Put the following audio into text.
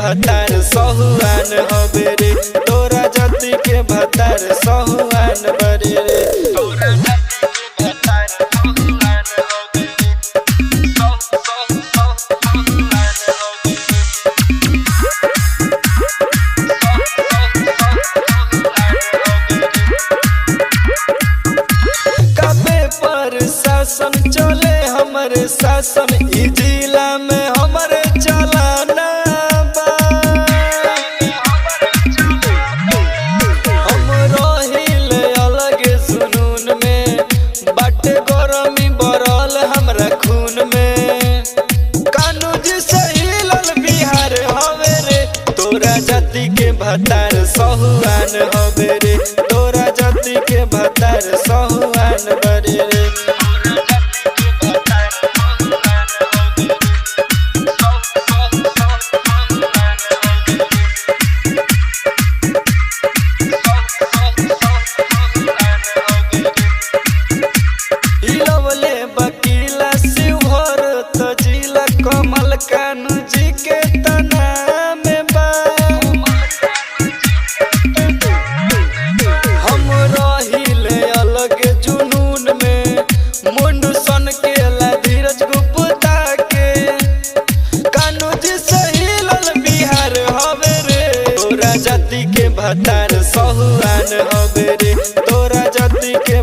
भतार सहुआन हवे रे, तोरा जाति के भतार सहुआन बरे रे। तोरा जाति के भतार सहुआन हवे रे, सहुआन हवे रे। कबे पर शासन चले हमरे शासन, ई जिला में हमरे चलाना बा। हम रहिले अलग जुनून में, बाटे गरमी बरल हमरा खून में। कानू जी से हिलल बिहार हवे रे, तोरा जाति के भतार सहुआन हवे रे, तोरा जाति के भतार सहुआन बरे रे। हिलवले बकीला शिवहर तो जिला कमल कानू जी के तना में बा। हम रहिले अलग जुनून में, मुंडू सन के ला धीरज गुप्ता के। कानू जी से हिलल बिहार हवे रे, तोरा जाति के भतार सहुआन हवे रे, तोरा जाति के